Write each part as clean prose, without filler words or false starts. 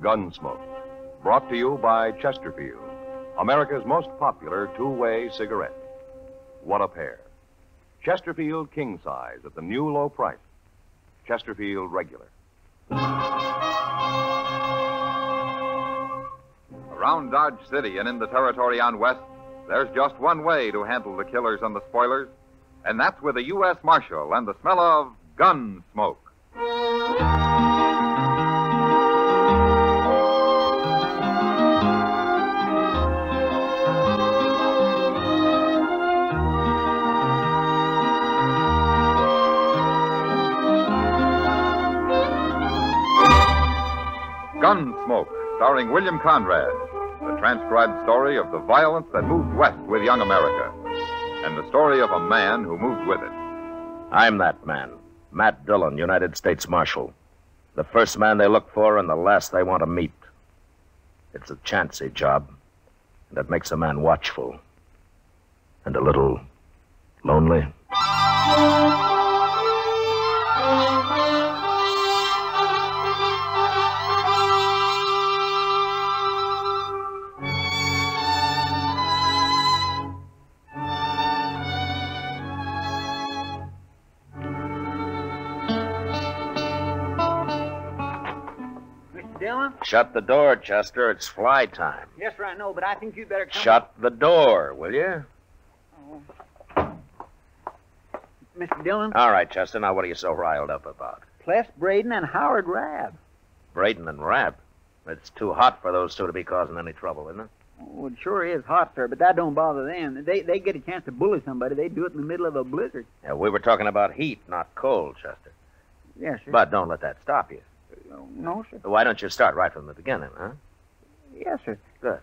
Gunsmoke. Brought to you by Chesterfield, America's most popular two-way cigarette. What a pair. Chesterfield King Size at the new low price. Chesterfield Regular. Around Dodge City and in the territory on West, there's just one way to handle the killers and the spoilers, and that's with a U.S. Marshal and the smell of gun smoke. Gunsmoke, starring William Conrad, the transcribed story of the violence that moved west with young America, and the story of a man who moved with it. I'm that man, Matt Dillon, United States Marshal. The first man they look for and the last they want to meet. It's a chancy job, and it makes a man watchful and a little lonely. Dillon? Shut the door, Chester. It's fly time. Yes, sir, I know, but I think you'd better come... Shut the door, will you? Oh. Mr. Dillon? All right, Chester. Now, what are you so riled up about? Pless Braden and Howard Rabb. Braden and Rabb? It's too hot for those two to be causing any trouble, isn't it? Oh, it sure is hot, sir, but that don't bother them. They get a chance to bully somebody. They do it in the middle of a blizzard. Yeah, we were talking about heat, not cold, Chester. Yes, sir. But don't let that stop you. No, sir. Why don't you start right from the beginning, huh? Yes, sir. Good.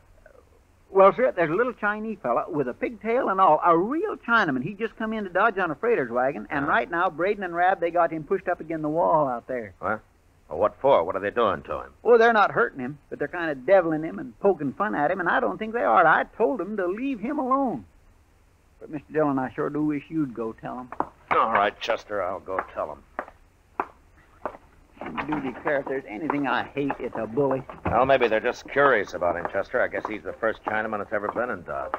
Well, sir, there's a little Chinese fella with a pigtail and all, a real Chinaman. He just come into Dodge on a freighter's wagon, and right now, Braden and Rabb, they got him pushed up against the wall out there. What? Well, what for? What are they doing to him? Oh, they're not hurting him, but they're kind of deviling him and poking fun at him, and I don't think they are. I told them to leave him alone. But, Mr. Dillon, I sure do wish you'd go tell him. All right, Chester, I'll go tell him. I do declare, if there's anything I hate, it's a bully. Well, maybe they're just curious about him, Chester. I guess he's the first Chinaman that's ever been in Dodge.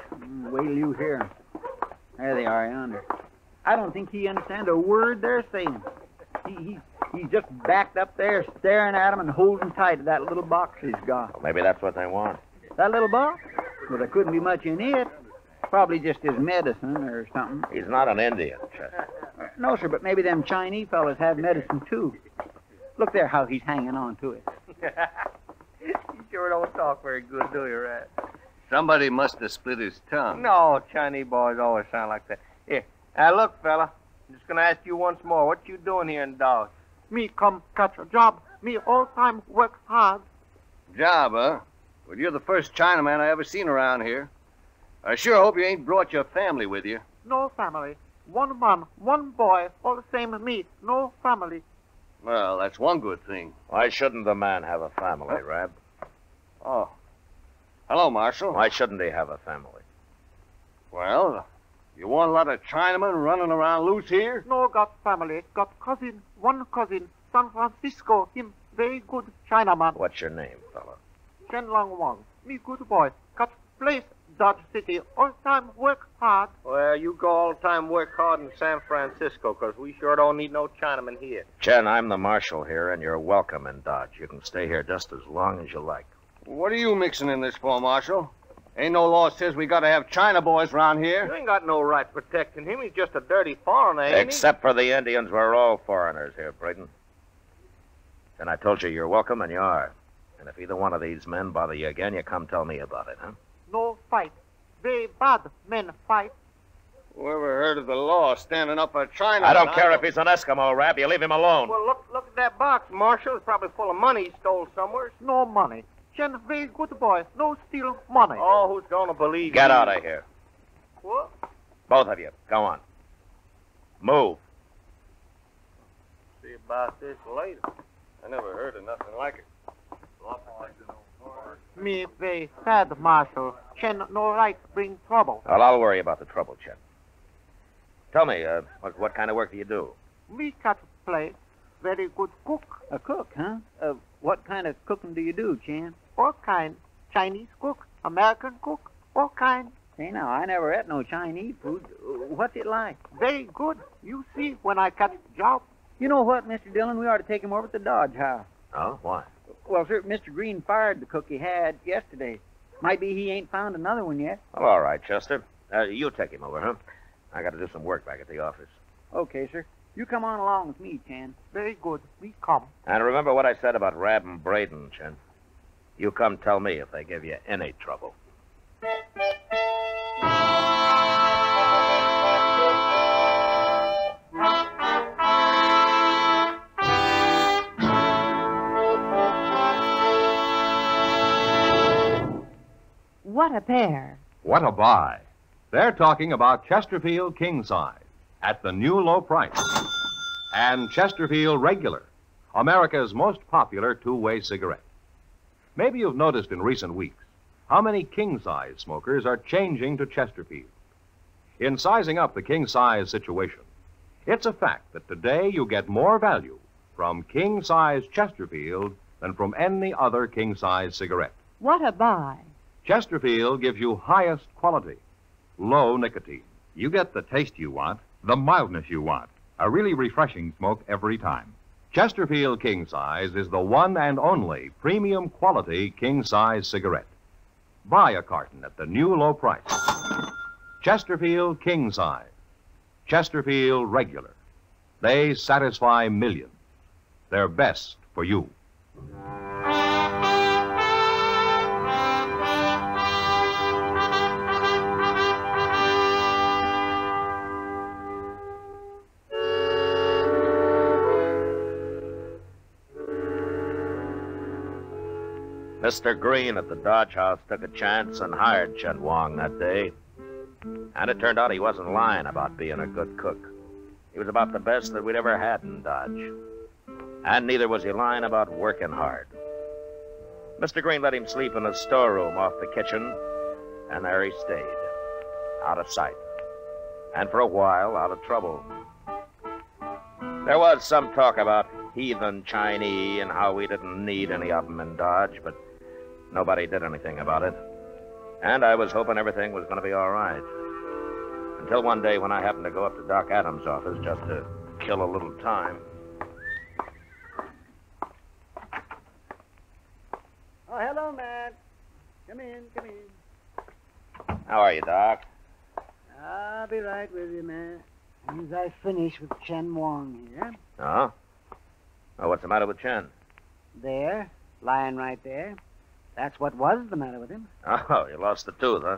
Wait till you hear him. There they are yonder. I don't think he understands a word they're saying. He's just backed up there staring at him and holding tight to that little box he's got. Well, maybe that's what they want. That little box? Well, there couldn't be much in it. Probably just his medicine or something. He's not an Indian, Chester. No, sir, but maybe them Chinese fellas have medicine, too. Look there how he's hanging on to it. You sure don't talk very good, do you, Rat? Somebody must have split his tongue. No, Chinese boys always sound like that. Here, now look, fella. I'm just going to ask you once more. What you doing here in Dodge? Me come catch a job. Me all time work hard. Job, huh? Well, you're the first Chinaman I ever seen around here. I sure hope you ain't brought your family with you. No family. One man, one boy, all the same me. No family. Well, that's one good thing. Why shouldn't the man have a family, Rabb? Oh. Hello, Marshal. Why shouldn't he have a family? Well, you want a lot of Chinamen running around loose here? No got family. Got cousin, one cousin, San Francisco. Him very good Chinaman. What's your name, fella? Chen Long Wang. Me good boy. Got place Dodge City. All time work hard. Well, you go all the time work hard in San Francisco, 'cause we sure don't need no Chinaman here. Chen, I'm the marshal here, and you're welcome in Dodge. You can stay here just as long as you like. What are you mixing in this for, Marshal? Ain't no law says we got to have China boys around here. You ain't got no right protecting him. He's just a dirty foreigner, ain't Except for the Indians, we're all foreigners here, Braden. And I told you you're welcome, and you are. And if either one of these men bother you again, you come tell me about it, huh? No fight. Very bad men fight. Whoever heard of the law standing up for China? I don't care if he's an Eskimo, Rabb. You leave him alone. Well, look at that box, Marshal. It's probably full of money he stole somewhere. No money. Chen very good boy. No steal money. Oh, who's going to believe Get you? out of here. What? Both of you. Go on. Move. See about this later. I never heard of nothing like it. Me very sad, Marshal. Chen no right bring trouble. Well, I'll worry about the trouble, Chen. Tell me, what kind of work do you do? Me catch play. Very good cook. A cook, huh? What kind of cooking do you do, Chan? All kind. Chinese cook, American cook, all kind. Say now, I never ate no Chinese food. What's it like? Very good. You see when I catch the job. You know what, Mr. Dillon? We ought to take him over to the Dodge House. Oh, why? Well, sir, Mr. Green fired the cook he had yesterday. Might be he ain't found another one yet. Well, all right, Chester. You take him over, huh? I got to do some work back at the office. Okay, sir. You come on along with me, Chan. Very good. We come. And remember what I said about Rab and Braden, Chen. You come tell me if they give you any trouble. What a pair. What a buy. They're talking about Chesterfield King Size at the new low price. And Chesterfield Regular, America's most popular two-way cigarette. Maybe you've noticed in recent weeks how many king-size smokers are changing to Chesterfield. In sizing up the king-size situation, it's a fact that today you get more value from king-size Chesterfield than from any other king-size cigarette. What a buy. Chesterfield gives you highest quality, low nicotine. You get the taste you want, the mildness you want. A really refreshing smoke every time. Chesterfield King Size is the one and only premium quality king-size cigarette. Buy a carton at the new low price. Chesterfield King Size. Chesterfield Regular. They satisfy millions. They're best for you. Mr. Green at the Dodge House took a chance and hired Chen Wong that day. And it turned out he wasn't lying about being a good cook. He was about the best that we'd ever had in Dodge. And neither was he lying about working hard. Mr. Green let him sleep in a storeroom off the kitchen, and there he stayed, out of sight. And for a while, out of trouble. There was some talk about heathen Chinese and how we didn't need any of them in Dodge, but nobody did anything about it. And I was hoping everything was going to be all right. Until one day when I happened to go up to Doc Adams' office just to kill a little time. Oh, hello, Matt. Come in, come in. How are you, Doc? I'll be right with you, Matt. As soon as I finish with Chen Wong here. Oh? Oh, what's the matter with Chen? There, lying right there. That's what was the matter with him. Oh, you lost the tooth, huh?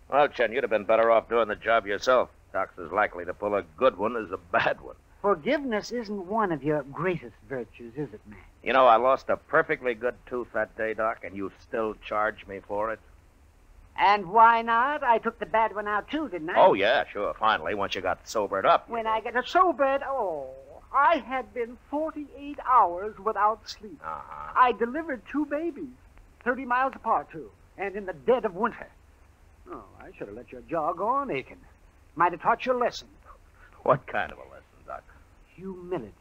Well, Chen, you'd have been better off doing the job yourself. Doc's as likely to pull a good one as a bad one. Forgiveness isn't one of your greatest virtues, is it, Matt? You know, I lost a perfectly good tooth that day, Doc, and you still charge me for it? And why not? I took the bad one out, too, didn't I? Oh, yeah, sure. Finally, once you got sobered up. When I got sobered, I had been 48 hours without sleep. Uh-huh. I delivered 2 babies, 30 miles apart, too, and in the dead of winter. Oh, I should have let your jaw go on aching. Might have taught you a lesson. What kind of a lesson, Doc? Humility.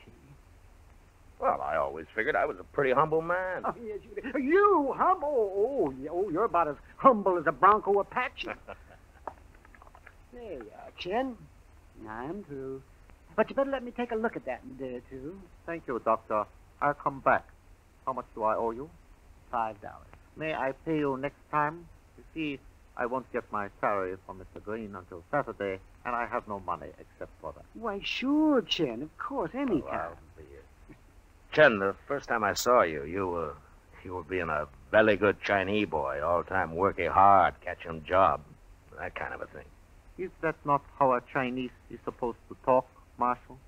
Well, I always figured I was a pretty humble man. Oh, yes, you humble? You're about as humble as a Bronco Apache. There you are, Chen. I'm through. But you better let me take a look at that in a day or two. Thank you, Doctor. I'll come back. How much do I owe you? $5. May I pay you next time? You see, I won't get my salary from Mr. Green until Saturday, and I have no money except for that. Why, sure, Chen. Of course, any time. Chen, the first time I saw you, you were being a belly good Chinese boy, all time working hard, catching job, that kind of a thing. Is that not how a Chinese is supposed to talk, Marshal?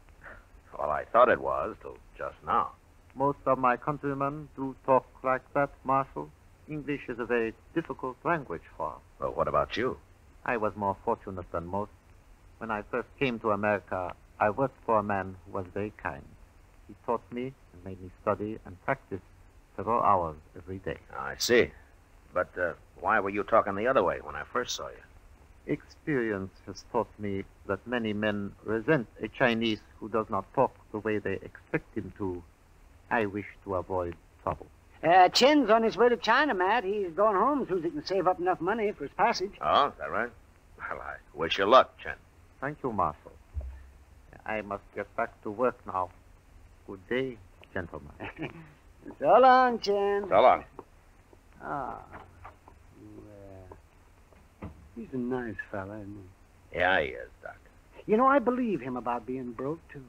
Well, I thought it was, till just now. Most of my countrymen do talk like that, Marshal. English is a very difficult language for us. Well, what about you? I was more fortunate than most. When I first came to America, I worked for a man who was very kind. He taught me and made me study and practice several hours every day. I see. But why were you talking the other way when I first saw you? Experience has taught me that many men resent a Chinese who does not talk the way they expect him to. I wish to avoid trouble. Chen's on his way to China, Matt. He's going home as soon as he can save up enough money for his passage. Oh, is that right? Well, I wish you luck, Chen. Thank you, Marshal. I must get back to work now. Good day, gentlemen. So long, Chen. So long. Ah. He's a nice fella, isn't he? Yeah, he is, Doc. You know, I believe him about being broke, too.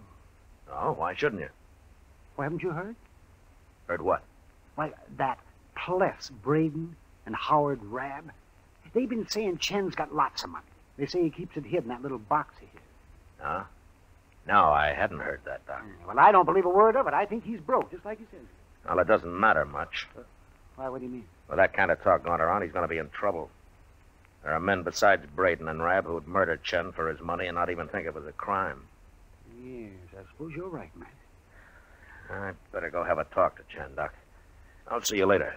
Oh, why shouldn't you? Well, haven't you heard? Heard what? Why, that Pless, Braden, and Howard Rabb, they've been saying Chen's got lots of money. They say he keeps it hid in that little box of his. Huh? No, I hadn't heard that, Doc. Well, I don't believe a word of it. I think he's broke, just like he says. Well, it doesn't matter much. Why, what do you mean? With that kind of talk going around, he's going to be in trouble. There are men besides Braden and Rabb who would murder Chen for his money and not even think it was a crime. Yes, I suppose you're right, Matt. I'd better go have a talk to Chen, Doc. I'll see you later.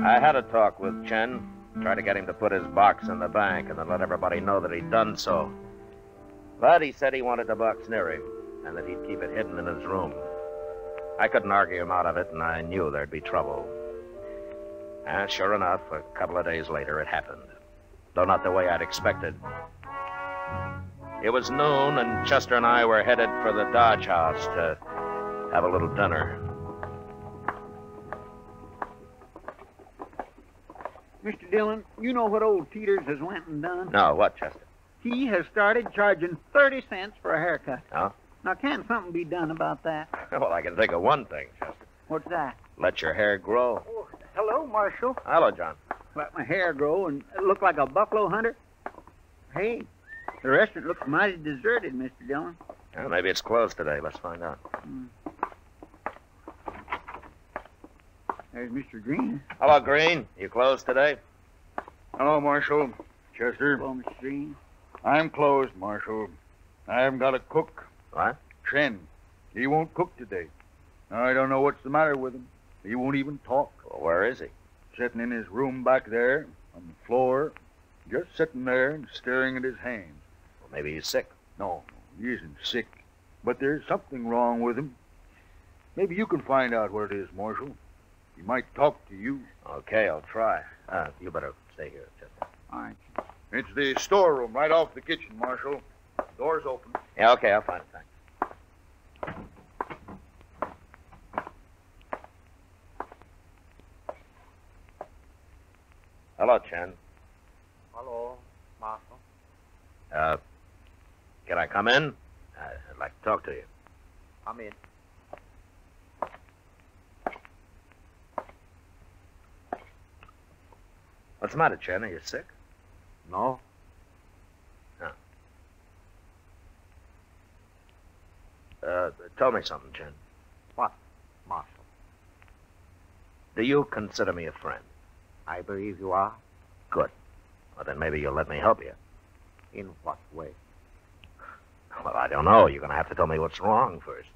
I had a talk with Chen. Tried to get him to put his box in the bank and then let everybody know that he'd done so. But he said he wanted the box near him and that he'd keep it hidden in his room. I couldn't argue him out of it, and I knew there'd be trouble. And sure enough, a couple of days later, it happened. Though not the way I'd expected. It was noon, and Chester and I were headed for the Dodge House to have a little dinner. Mr. Dillon, you know what old Peters has went and done? No, what, Chester? He has started charging 30 cents for a haircut. Oh? Now, can't something be done about that? Well, I can think of one thing, Chester. What's that? Let your hair grow. Oh, hello, Marshal. Hello, John. Let my hair grow and look like a buffalo hunter? Hey, the restaurant looks mighty deserted, Mr. Dillon. Well, maybe it's closed today. Let's find out. There's Mr. Green. Hello, Green. You closed today? Hello, Marshal. Chester. Hello, Mr. Green. I'm closed, Marshal. I haven't got a cook. What? Chen. He won't cook today. I don't know what's the matter with him. He won't even talk. Well, where is he? Sitting in his room back there, on the floor, just sitting there and staring at his hands. Well, maybe he's sick. No, he isn't sick. But there's something wrong with him. Maybe you can find out what it is, Marshal. He might talk to you. Okay, I'll try. You better stay here, Chester. All right. It's the storeroom right off the kitchen, Marshal. Door's open. Yeah, okay, I'll find it. Thanks. Hello, Chen. Hello, Marshal. Can I come in? I'd like to talk to you. Come in. What's the matter, Chen? Are you sick? No? Tell me something, Chen. What, Marshal? Do you consider me a friend? I believe you are. Good. Well, then maybe you'll let me help you. In what way? Well, I don't know. You're going to have to tell me what's wrong first.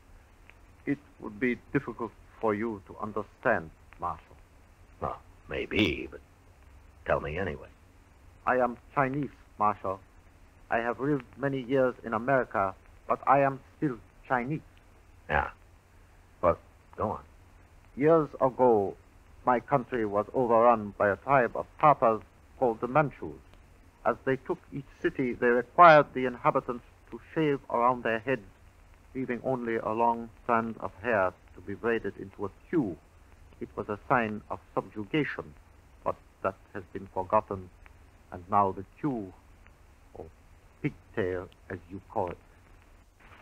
It would be difficult for you to understand, Marshal. Well, maybe, but tell me anyway. I am Chinese, Marshal. I have lived many years in America, but I am still Chinese. Yeah. Well, go on. Years ago, my country was overrun by a tribe of Tartars called the Manchus. As they took each city, they required the inhabitants to shave around their heads, leaving only a long strand of hair to be braided into a queue. It was a sign of subjugation, but that has been forgotten, and now the queue, or pigtail as you call it,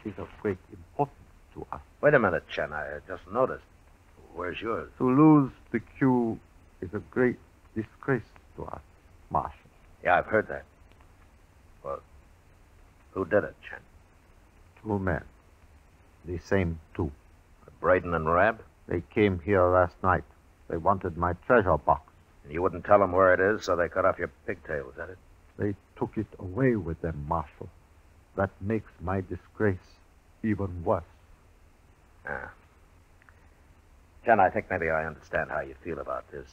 is of great importance to us. Wait a minute, Chen. I just noticed. Where's yours? To lose the queue is a great disgrace to us, Marshal. Yeah, I've heard that. Well, who did it, Chen? 2 men. The same 2. Braden and Rabb? They came here last night. They wanted my treasure box. And you wouldn't tell them where it is, so they cut off your pigtail, is that it? They took it away with them, Marshal. That makes my disgrace even worse. Ah. Chen, I think maybe I understand how you feel about this.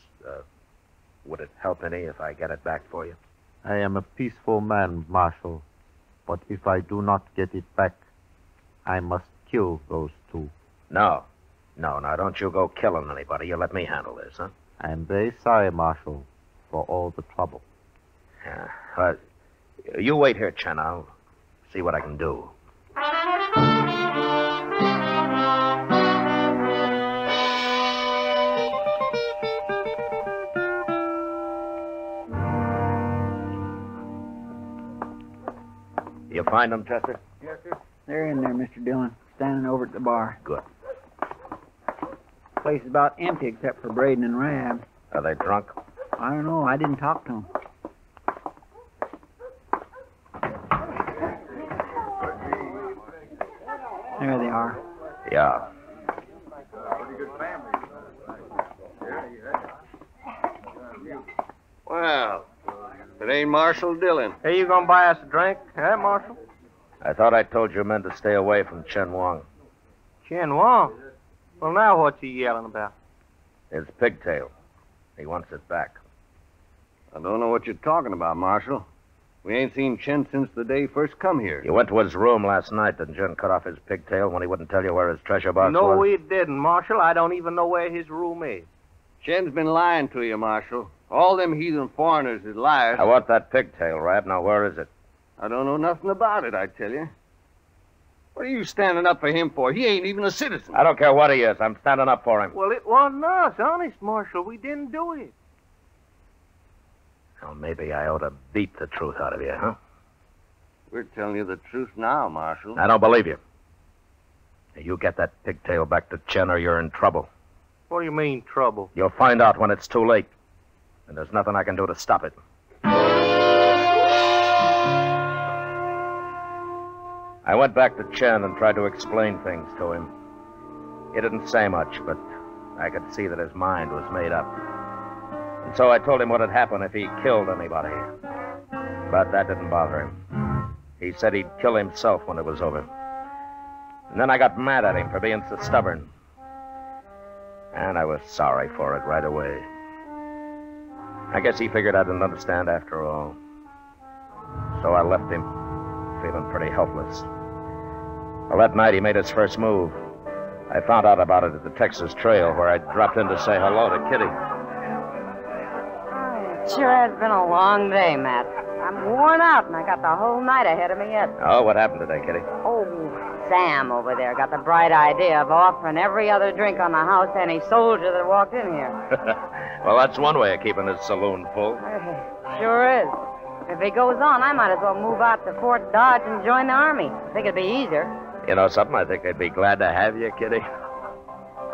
Would it help any if I get it back for you? I am a peaceful man, Marshal. But if I do not get it back, I must kill those two. No, don't you go killing anybody. You let me handle this, huh? I am very sorry, Marshal, for all the trouble. Yeah. You wait here, Chen. I'll see what I can do. You find them, Chester? Yes, sir. They're in there, Mr. Dillon, standing over at the bar. Good. The place is about empty except for Braden and Rab. Are they drunk? I don't know. I didn't talk to them. There they are. Yeah. Well, it ain't Marshal Dillon. Hey, you gonna buy us a drink, huh, Marshal? I thought I told you men to stay away from Chen Wang. Chen Wang? Well, now what's he yelling about? His pigtail. He wants it back. I don't know what you're talking about, Marshal. We ain't seen Chen since the day he first come here. You went to his room last night, and Chen cut off his pigtail when he wouldn't tell you where his treasure box was? No, he didn't, Marshal. I don't even know where his room is. Chen's been lying to you, Marshal. All them heathen foreigners is liars. I want that pigtail, Rab. Now, where is it? I don't know nothing about it, I tell you. What are you standing up for him for? He ain't even a citizen. I don't care what he is. I'm standing up for him. Well, it wasn't us, honest, Marshal. We didn't do it. Well, maybe I ought to beat the truth out of you, huh? We're telling you the truth now, Marshal. I don't believe you. You get that pigtail back to Chen or you're in trouble. What do you mean, trouble? You'll find out when it's too late. And there's nothing I can do to stop it. I went back to Chen and tried to explain things to him. He didn't say much, but I could see that his mind was made up. And so I told him what had happened if he killed anybody. But that didn't bother him. He said he'd kill himself when it was over. And then I got mad at him for being so stubborn. And I was sorry for it right away. I guess he figured I didn't understand after all. So I left him, feeling pretty helpless. Well, that night he made his first move. I found out about it at the Texas Trail, where I dropped in to say hello to Kitty. It sure has been a long day, Matt. I'm worn out, and I got the whole night ahead of me yet. Oh, what happened today, Kitty? Oh, Sam over there got the bright idea of offering every other drink on the house to any soldier that walked in here. Well, that's one way of keeping his saloon full. Sure is. If he goes on, I might as well move out to Fort Dodge and join the Army. I think it'd be easier. You know something? I think they'd be glad to have you, Kitty.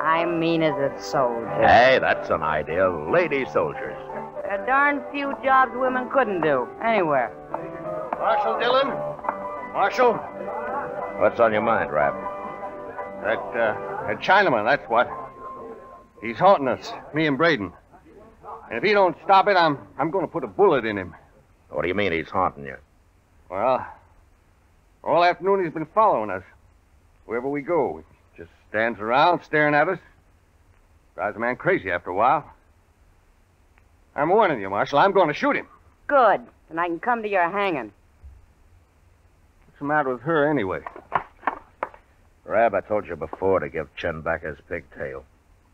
I mean as a soldier. Hey, that's an idea. Lady soldiers. There are darn few jobs women couldn't do, anywhere. Marshal Dillon? Marshal? What's on your mind, Rab? That Chinaman, that's what. He's haunting us, me and Braden. And if he don't stop it, I'm going to put a bullet in him. What do you mean he's haunting you? Well, all afternoon he's been following us. Wherever we go, he just stands around staring at us. Drives a man crazy after a while. I'm warning you, Marshal. I'm going to shoot him. Good. Then I can come to your hanging. What's the matter with her, anyway? Rab, I told you before to give Chen back his pigtail.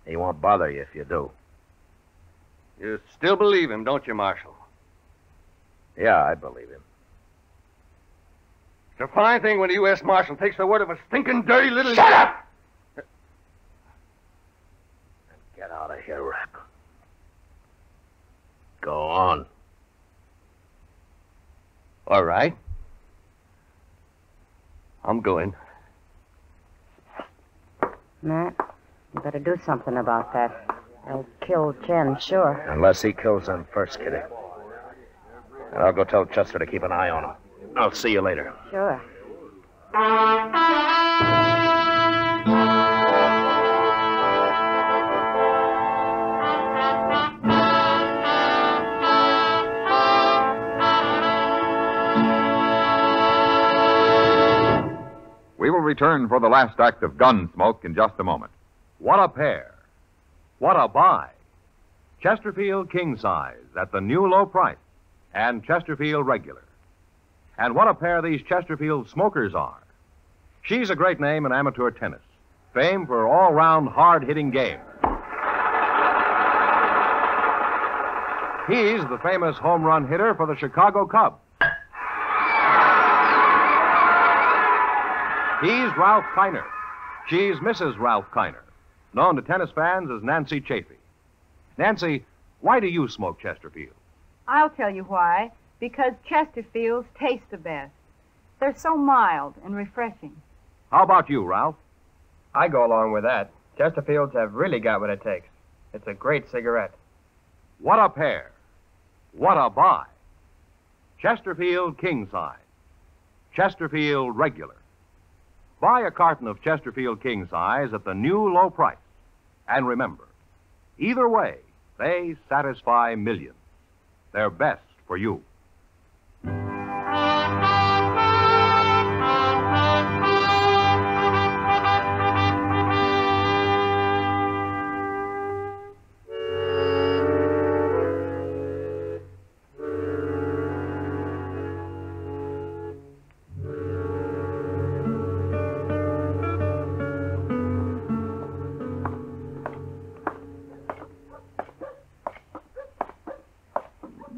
He won't bother you if you do. You still believe him, don't you, Marshal? Yeah, I believe him. It's a fine thing when a U.S. Marshal takes the word of a stinking, dirty little... Shut up! Get out of here, Rab. Go on. All right. I'm going. Matt, you better do something about that. I'll kill Chen, sure. Unless he kills them first, Kitty. And I'll go tell Chester to keep an eye on him. I'll see you later. Sure. We will return for the last act of Gunsmoke in just a moment. What a pair. What a buy. Chesterfield King Size at the new low price and Chesterfield Regular. And what a pair these Chesterfield smokers are. She's a great name in amateur tennis, famed for all-round hard-hitting game. He's the famous home run hitter for the Chicago Cubs. He's Ralph Kiner. She's Mrs. Ralph Kiner, known to tennis fans as Nancy Chafee. Nancy, why do you smoke Chesterfield? I'll tell you why. Because Chesterfields taste the best. They're so mild and refreshing. How about you, Ralph? I go along with that. Chesterfields have really got what it takes. It's a great cigarette. What a pair. What a buy. Chesterfield King Size. Chesterfield Regular. Buy a carton of Chesterfield King Size at the new low price. And remember, either way, they satisfy millions. They're best for you.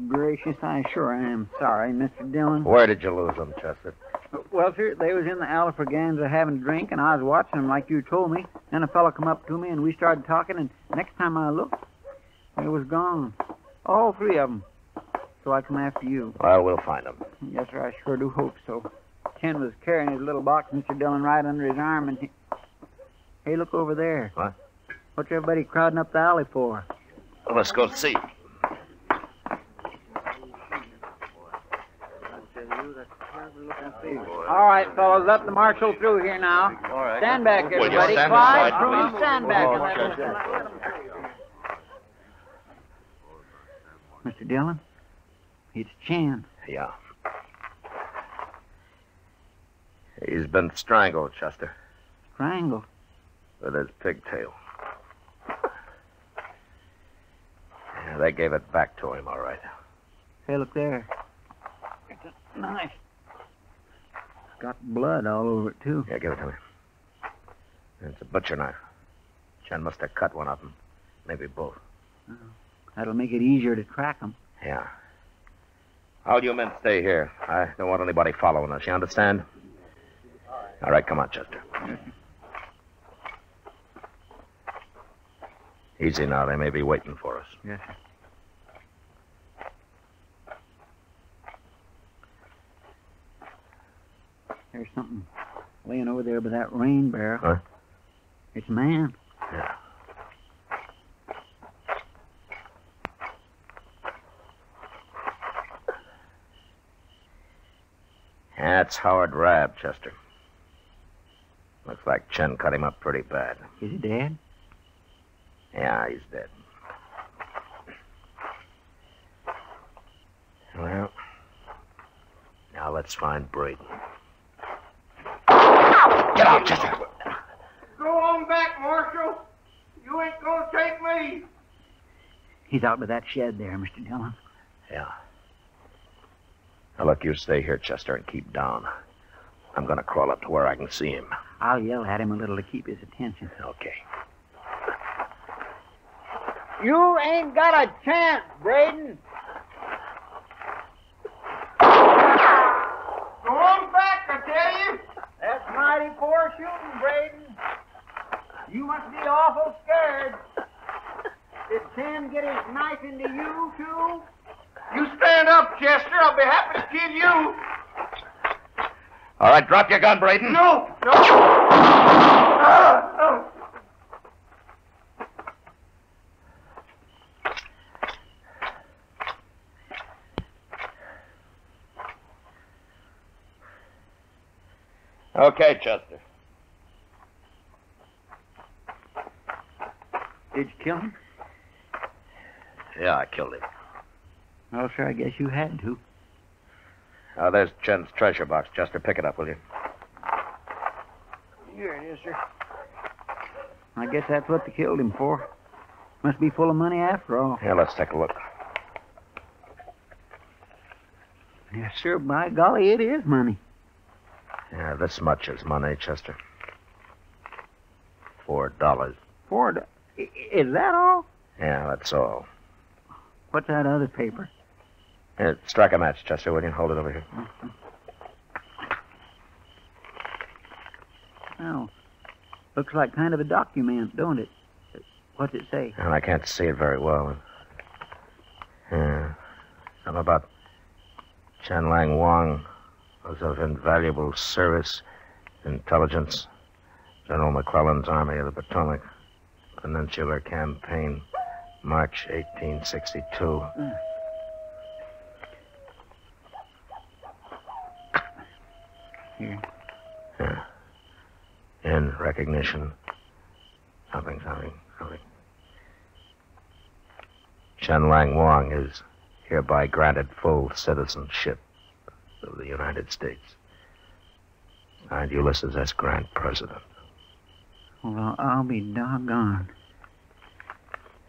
Gracious, I sure am sorry, Mr. Dillon. Where did you lose them, Chester? Well, sir, they was in the Alfraganza having a drink, and I was watching them like you told me. Then a fellow come up to me, and we started talking, and next time I looked, they was gone. All three of them. So I come after you. Well, we'll find them. Yes, sir, I sure do hope so. Ken was carrying his little box, Mr. Dillon, right under his arm, and Hey, look over there. What? What's everybody crowding up the alley for? Well, let's go see. All right, fellows, let the marshal through here now. All right. Stand back, Will you everybody. stand Quiet, aside, Truman, please? stand back. Oh, Mr. Dillon, it's Chan. Yeah. He's been strangled, Chester. Strangled? With his pigtail. Yeah, they gave it back to him, all right. Hey, look there. It's a knife. Got blood all over it, too. Yeah, give it to me. It's a butcher knife. Chen must have cut one of them. Maybe both. That'll make it easier to track them. Yeah. All you men stay here. I don't want anybody following us, you understand? All right, come on, Chester. Easy now. They may be waiting for us. Yes, sir. There's something laying over there by that rain barrel. Huh? It's a man. Yeah. That's Howard Rabb, Chester. Looks like Chen cut him up pretty bad. Is he dead? Yeah, he's dead. Well, now let's find Braden. Get out, Chester! Go on back, Marshal. You ain't gonna take me. He's out by that shed there, Mr. Dillon. Yeah. Now, look, you stay here, Chester, and keep down. I'm going to crawl up to where I can see him. I'll yell at him a little to keep his attention. Okay. You ain't got a chance, Braden. Go on back, I tell you. That's mighty poor shooting, Braden. You must be awful scared. Did Sam get his knife into you, too? You stand up, Chester. I'll be happy to kill you. All right, drop your gun, Braden. No. Okay, Chester. Did you kill him? Yeah, I killed him. Well, sir, I guess you had to. Now, there's Chen's treasure box, Chester. Pick it up, will you? Here it is, sir. I guess that's what they killed him for. Must be full of money after all. Yeah, let's take a look. Yes, sir. By golly, it is money. Yeah, this much is money, Chester. $4. Is that all? Yeah, that's all. What's that other paper? Here, strike a match, Chester, will you? Hold it over here. Well, looks like kind of a document, don't it? What's it say? And I can't see it very well. Yeah. Something about Chen Lang Wang was of invaluable service, intelligence, General McClellan's Army of the Potomac, Peninsular Campaign, March 1862. Here. Yeah. In recognition, something. Chen Lang Wang is hereby granted full citizenship of the United States. Signed, Ulysses S. Grant, President. Well, I'll be doggone.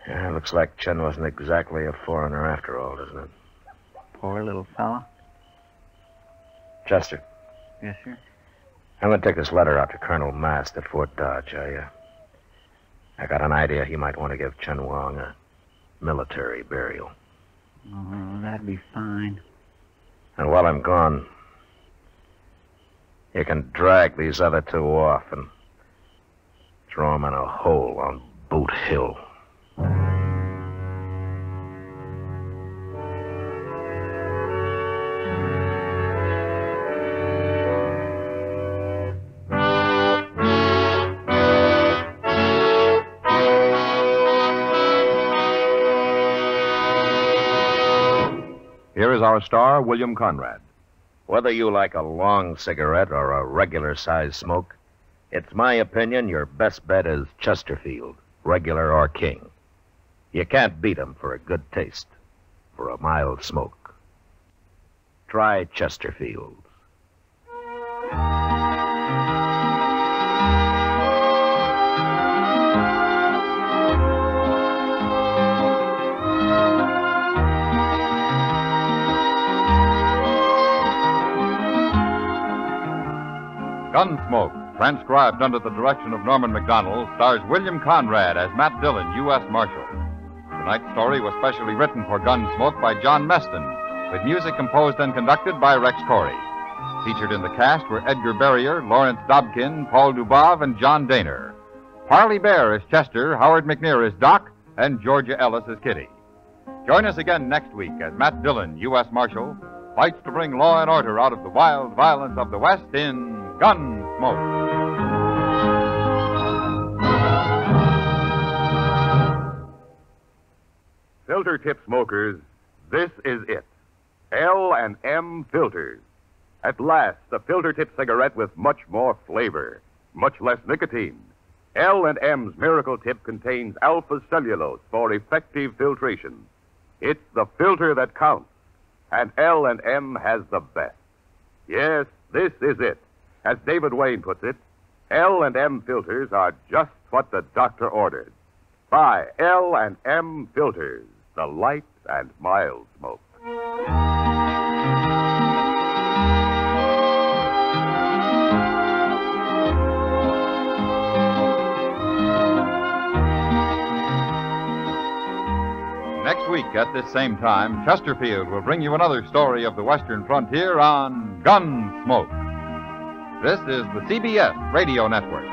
Yeah, looks like Chen wasn't exactly a foreigner after all, doesn't it? Poor little fella. Chester. Yes, sir. I'm going to take this letter out to Colonel Mast at Fort Dodge. I got an idea he might want to give Chen Wang a military burial. Oh, that'd be fine. And while I'm gone, you can drag these other two off and throw them in a hole on Boot Hill. Here is our star, William Conrad. Whether you like a long cigarette or a regular-sized smoke, it's my opinion your best bet is Chesterfield, regular or king. You can't beat 'em for a good taste, for a mild smoke. Try Chesterfield. Gunsmoke, transcribed under the direction of Norman Macdonnell, stars William Conrad as Matt Dillon, U.S. Marshal. Tonight's story was specially written for Gunsmoke by John Meston, with music composed and conducted by Rex Corey. Featured in the cast were Edgar Barrier, Lawrence Dobkin, Paul Dubov, and John Daner. Parley Baer is Chester, Howard McNear is Doc, and Georgia Ellis is Kitty. Join us again next week as Matt Dillon, U.S. Marshal, fights to bring law and order out of the wild violence of the West in Gunsmoke. Filter tip smokers, this is it. L&M Filters. At last, a filter tip cigarette with much more flavor, much less nicotine. L&M's Miracle Tip contains alpha cellulose for effective filtration. It's the filter that counts, and L&M has the best. Yes, this is it. As David Wayne puts it, L&M filters are just what the doctor ordered. Buy L&M Filters, the light and mild smoke. Next week at this same time, Chesterfield will bring you another story of the Western frontier on Gunsmoke. This is the CBS Radio Network.